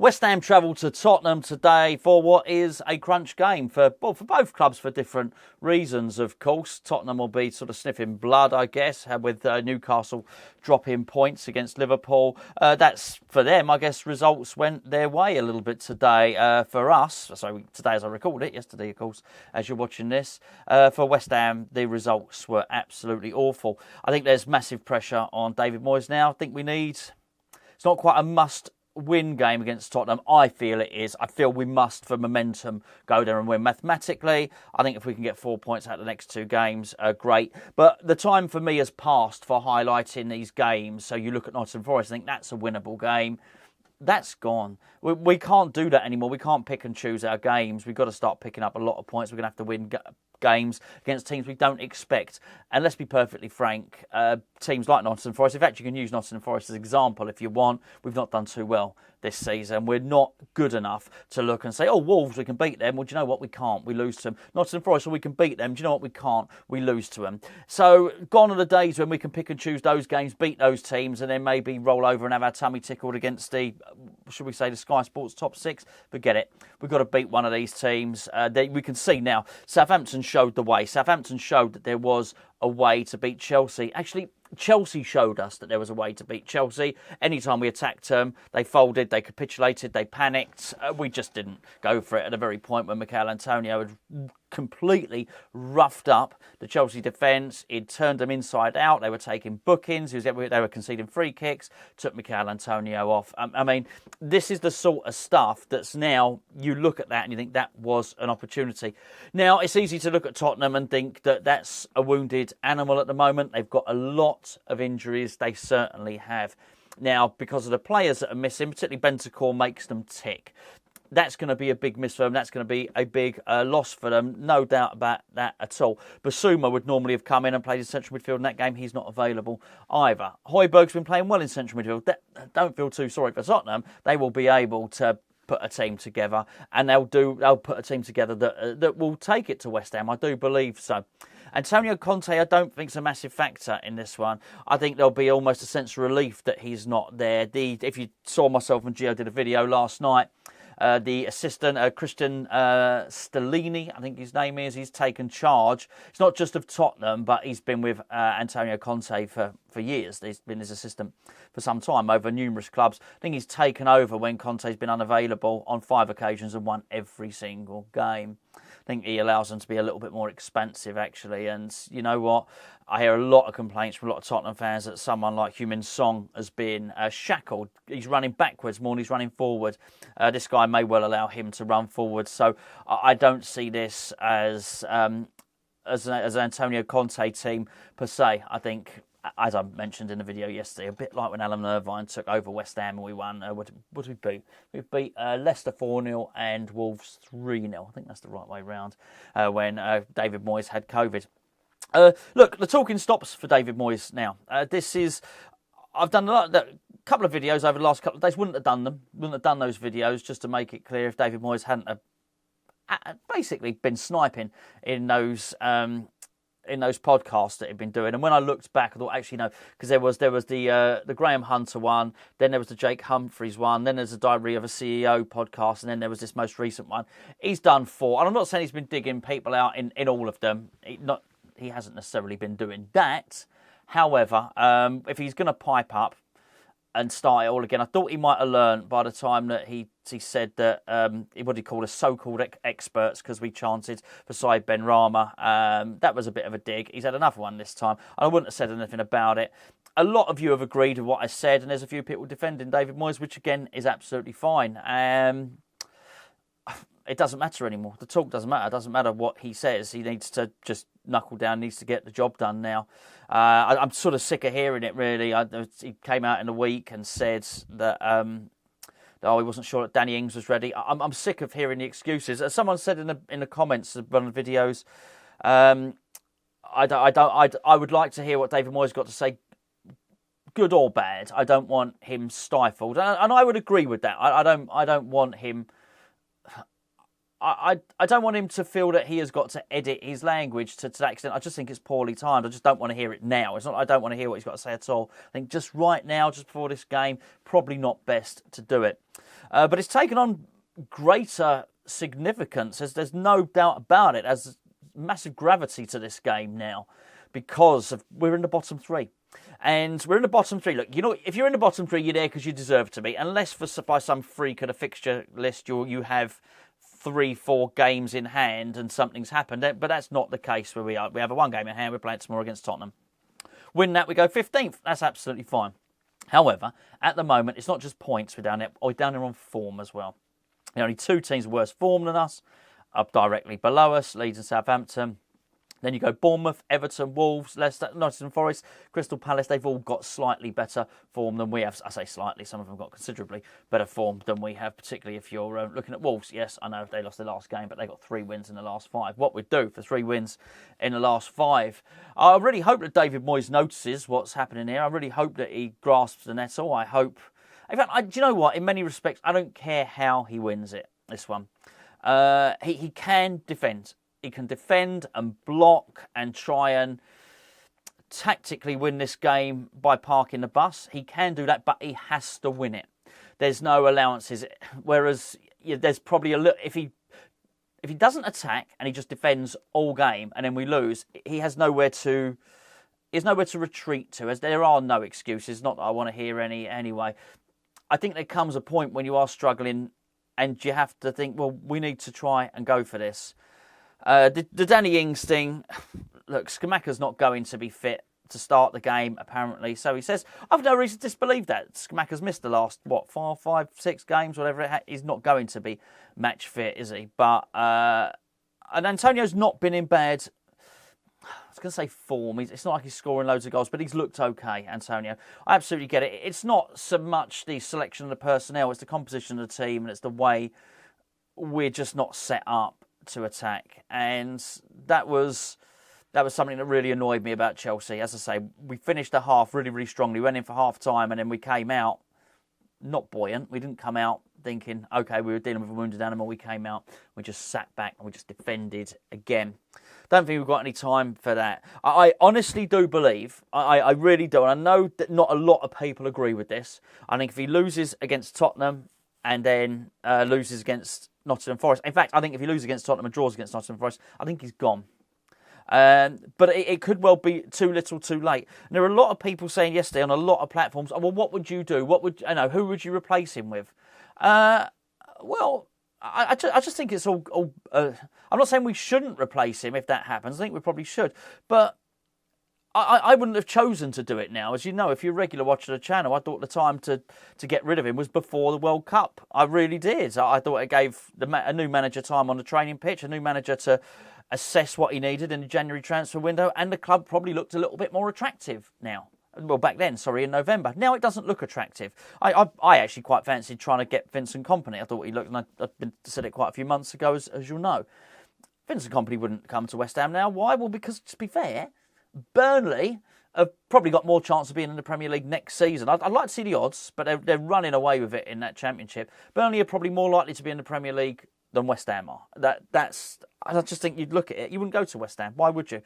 West Ham travel to Tottenham today for what is a crunch game for both clubs for different reasons, of course. Tottenham will be sort of sniffing blood, I guess, with Newcastle dropping points against Liverpool. That's for them, I guess. Results went their way a little bit today. For us, so today as I record it, yesterday, of course, as you're watching this, for West Ham, the results were absolutely awful. I think there's massive pressure on David Moyes now. I think it's not quite a must-win game against Tottenham. I feel it is. I feel we must, for momentum, go there and win. Mathematically, I think if we can get 4 points out of the next two games, great. But the time for me has passed for highlighting these games. So you look at Nottingham Forest, I think that's a winnable game. That's gone. We can't do that anymore. We can't pick and choose our games. We've got to start picking up a lot of points. We're going to have to win games against teams we don't expect. And let's be perfectly frank, teams like Nottingham Forest, in fact, you can use Nottingham Forest as an example if you want. We've not done too well this season. We're not good enough to look and say, oh, Wolves, we can beat them. Well, do you know what? We can't. We lose to them. Nottingham Forest, well, we can beat them. Do you know what? We can't. We lose to them. So gone are the days when we can pick and choose those games, beat those teams, and then maybe roll over and have our tummy tickled against the, should we say, the Sky Sports top six. Forget it. We've got to beat one of these teams. We can see now, Southampton showed the way. Southampton showed that there was a way to beat Chelsea. Actually, Chelsea showed us that there was a way to beat Chelsea. Anytime we attacked them, they folded, they capitulated, they panicked. We just didn't go for it at the very point when Mikel Antonio had completely roughed up the Chelsea defence. He'd turned them inside out. They were taking bookings. They were conceding free kicks. Took Mikel Antonio off. I mean, this is the sort of stuff that's now, you look at that and you think that was an opportunity. Now, it's easy to look at Tottenham and think that that's a wounded animal at the moment. They've got a lot of injuries. They certainly have. Now, because of the players that are missing, particularly Bentancur makes them tick. That's going to be a big miss for them. That's going to be a big loss for them. No doubt about that at all. Basuma would normally have come in and played in central midfield in that game. He's not available either. Højbjerg's been playing well in central midfield. Don't feel too sorry for Tottenham. They will be able to put a team together, and they'll put a team together that will take it to West Ham. I do believe so. Antonio Conte, I don't think is a massive factor in this one. I think there'll be almost a sense of relief that he's not there. If you saw, myself and Gio did a video last night, the assistant, Christian Stellini, I think his name is, he's taken charge. It's not just of Tottenham, but he's been with Antonio Conte for years. He's been his assistant for some time over numerous clubs. I think he's taken over when Conte's been unavailable on 5 occasions and won every single game. I think he allows them to be a little bit more expansive, actually. And you know what? I hear a lot of complaints from a lot of Tottenham fans that someone like Heung-min Son has been shackled. He's running backwards more than he's running forward. This guy may well allow him to run forward. So I don't see this as an Antonio Conte team per se. I think, as I mentioned in the video yesterday, a bit like when Alan Irvine took over West Ham and we won. What did we beat? We beat Leicester 4-0 and Wolves 3-0. I think that's the right way round when David Moyes had COVID. Look, the talking stops for David Moyes now. I've done a couple of videos over the last couple of days. Wouldn't have done those videos just to make it clear if David Moyes hadn't basically been sniping in those podcasts that he'd been doing. And when I looked back, I thought, actually, no, because there was the Graham Hunter one, then there was the Jake Humphries one, then there's the Diary of a CEO podcast, and then there was this most recent one. He's done 4. And I'm not saying he's been digging people out in all of them. He hasn't necessarily been doing that. However, if he's going to pipe up and start it all again, I thought he might have learned by the time that he said that what he called us so-called experts because we chanted for Said Benrahma. That was a bit of a dig. He's had another one this time. I wouldn't have said anything about it. A lot of you have agreed with what I said, and there's a few people defending David Moyes, which again is absolutely fine. It doesn't matter anymore. The talk doesn't matter. It doesn't matter what he says. He needs to just knuckle down, needs to get the job done now. I'm sort of sick of hearing it, really. He came out in the week and said that he wasn't sure that Danny Ings was ready. I'm sick of hearing the excuses. As someone said in the comments of one of the videos, I would like to hear what David Moyes got to say, good or bad. I don't want him stifled, and I would agree with that. I don't want him. I don't want him to feel that he has got to edit his language to that extent. I just think it's poorly timed. I just don't want to hear it now. It's not. I don't want to hear what he's got to say at all. I think just right now, just before this game, probably not best to do it. But it's taken on greater significance. There's no doubt about it. There's massive gravity to this game now because we're in the bottom three. And we're in the bottom three. Look, if you're in the bottom three, you're there because you deserve to be. Unless by some freak of the fixture list, you have 3-4 games in hand and something's happened. But that's not the case where we are. We have a 1 game in hand. We're playing tomorrow against Tottenham. Win that, we go 15th. That's absolutely fine. However, at the moment, it's not just points we're down there. We're down there on form as well. There are only 2 teams worse form than us, up directly below us, Leeds and Southampton. Then you go Bournemouth, Everton, Wolves, Leicester, Nottingham Forest, Crystal Palace. They've all got slightly better form than we have. I say slightly, some of them got considerably better form than we have, particularly if you're looking at Wolves. Yes, I know they lost their last game, but they got 3 wins in the last 5. What we'd do for 3 wins in the last 5. I really hope that David Moyes notices what's happening here. I really hope that he grasps the nettle. I hope... In fact, do you know what? In many respects, I don't care how he wins it, this one. He can defend. He can defend and block and try and tactically win this game by parking the bus. He can do that, but he has to win it. There's no allowances. Whereas there's probably a little... If he doesn't attack and he just defends all game and then we lose, he has nowhere to... There's nowhere to retreat to, as there are no excuses. Not that I want to hear any anyway. I think there comes a point when you are struggling and you have to think, well, we need to try and go for this. The Danny Ings thing, look, Scamacca's not going to be fit to start the game, apparently. So he says, I've no reason to disbelieve that. Scamacca's missed the last, 5, 6 games, whatever. He's not going to be match fit, is he? But, and Antonio's not been in bad, I was going to say form. It's not like he's scoring loads of goals, but he's looked okay, Antonio. I absolutely get it. It's not so much the selection of the personnel, it's the composition of the team, and it's the way we're just not set up to attack. And that was something that really annoyed me about Chelsea. As I say, we finished the half really, really strongly. We went in for half time and then we came out not buoyant. We didn't come out thinking, okay, we were dealing with a wounded animal. We came out, we just sat back and we just defended again. Don't think we've got any time for that. I honestly do believe, I really do, and I know that not a lot of people agree with this. I think if he loses against Tottenham and then loses against Nottingham Forest. In fact, I think if he loses against Tottenham and draws against Nottingham Forest, I think he's gone. But it could well be too little, too late. And there are a lot of people saying yesterday on a lot of platforms, oh, well, what would you do? Who would you replace him with? Well, I just think it's all. I'm not saying we shouldn't replace him if that happens. I think we probably should, but I wouldn't have chosen to do it now. As you know, if you're a regular watcher of the channel, I thought the time to get rid of him was before the World Cup. I really did. I thought it gave a new manager time on the training pitch, a new manager to assess what he needed in the January transfer window, and the club probably looked a little bit more attractive now. Well, back then, in November. Now it doesn't look attractive. I actually quite fancied trying to get Vincent Kompany. I thought he looked, and I've said it quite a few months ago, as you'll know. Vincent Kompany wouldn't come to West Ham now. Why? Well, because, to be fair, Burnley have probably got more chance of being in the Premier League next season. I'd like to see the odds, but they're running away with it in that Championship. Burnley are probably more likely to be in the Premier League than West Ham are. I just think you'd look at it. You wouldn't go to West Ham. Why would you?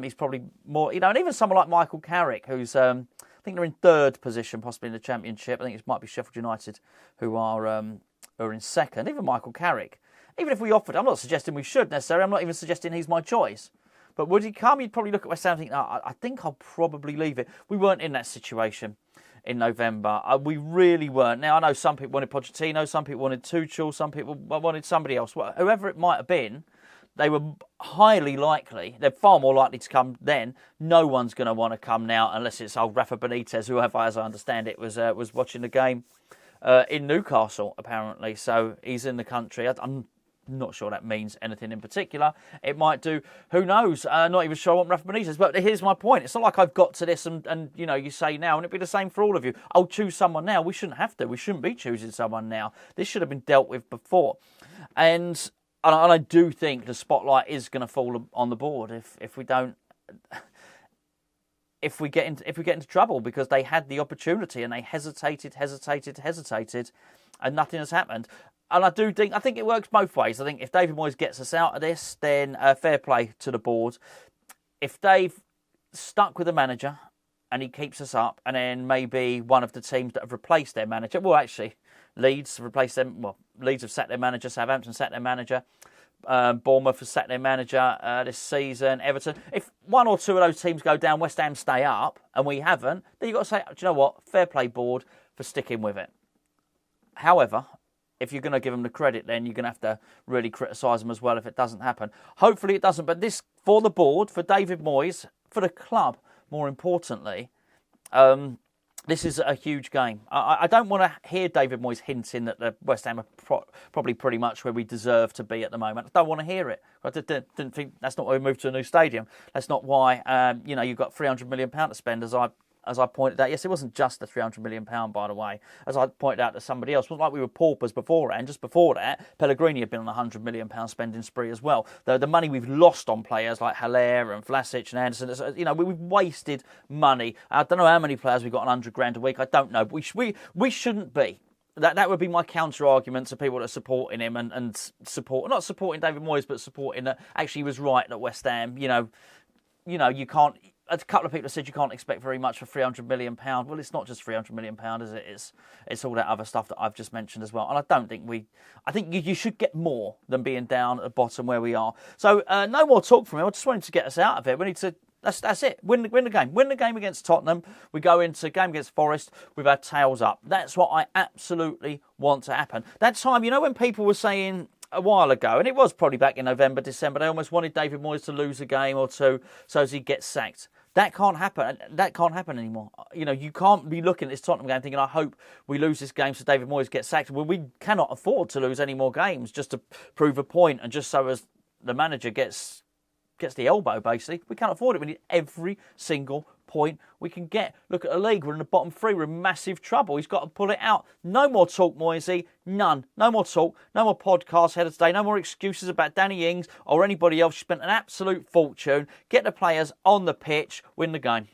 He's probably more, and even someone like Michael Carrick, who's, I think they're in 3rd position, possibly in the Championship. I think it might be Sheffield United who are in 2nd. Even Michael Carrick. Even if we offered, I'm not suggesting we should necessarily. I'm not even suggesting he's my choice. But would he come? You'd probably look at West Ham and think, no, I think I'll probably leave it. We weren't in that situation in November. We really weren't. Now, I know some people wanted Pochettino, some people wanted Tuchel, some people wanted somebody else. Whoever it might have been, they were highly likely. They're far more likely to come then. No one's going to want to come now unless it's old Rafa Benitez, whoever, as I understand it, was watching the game in Newcastle, apparently. So he's in the country. I'm not sure that means anything in particular. It might do. Who knows? Not even sure I want Rafa Benitez. But here's my point. It's not like I've got to this and you say now, and it'd be the same for all of you. I'll choose someone now. We shouldn't have to. We shouldn't be choosing someone now. This should have been dealt with before. And I do think the spotlight is going to fall on the board if we don't. If we get into trouble, because they had the opportunity and they hesitated, and nothing has happened. And I think it works both ways. I think if David Moyes gets us out of this, then fair play to the board. If they've stuck with the manager and he keeps us up, and then maybe one of the teams that have replaced their manager, well, actually, Leeds have replaced them. Well, Leeds have sacked their manager, Southampton sacked their manager, Bournemouth has sacked their manager this season, Everton. If one or two of those teams go down, West Ham stay up, and we haven't, then you've got to say, do you know what? Fair play, board, for sticking with it. However, if you're going to give them the credit, then you're going to have to really criticise them as well if it doesn't happen. Hopefully it doesn't, but this, for the board, for David Moyes, for the club, more importantly, this is a huge game. I don't want to hear David Moyes hinting that the West Ham are probably pretty much where we deserve to be at the moment. I don't want to hear it. I didn't think that's not why we moved to a new stadium. That's not why, you've got £300 million to spend, as I pointed out. Yes, it wasn't just the £300 million, by the way, as I pointed out to somebody else. It wasn't like we were paupers beforehand. Just before that, Pellegrini had been on a £100 million spending spree as well. The money we've lost on players like Haller and Vlasic and Anderson, we've wasted money. I don't know how many players we've got on £100,000 a week. I don't know. But we shouldn't be. That would be my counter argument to people that are supporting him and not supporting David Moyes, but supporting that actually he was right at West Ham. You can't. A couple of people have said you can't expect very much for £300 million. Well, it's not just £300 million, is it? It's all that other stuff that I've just mentioned as well. And I think you should get more than being down at the bottom where we are. So no more talk from him. I just wanted to get us out of it. We need to. That's it. Win the game. Win the game against Tottenham. We go into game against Forest with our tails up. That's what I absolutely want to happen. That time, when people were saying a while ago, and it was probably back in November, December, they almost wanted David Moyes to lose a game or two so as he gets sacked. That can't happen. That can't happen anymore. You can't be looking at this Tottenham game thinking, I hope we lose this game so David Moyes gets sacked. Well, we cannot afford to lose any more games just to prove a point and just so as the manager gets the elbow, basically. We can't afford it. We need every single point we can get. Look at the league. We're in the bottom three. We're in massive trouble. He's got to pull it out. No more talk, Moyesie. None. No more talk. No more podcasts ahead of today. No more excuses about Danny Ings or anybody else. You spent an absolute fortune. Get the players on the pitch. Win the game.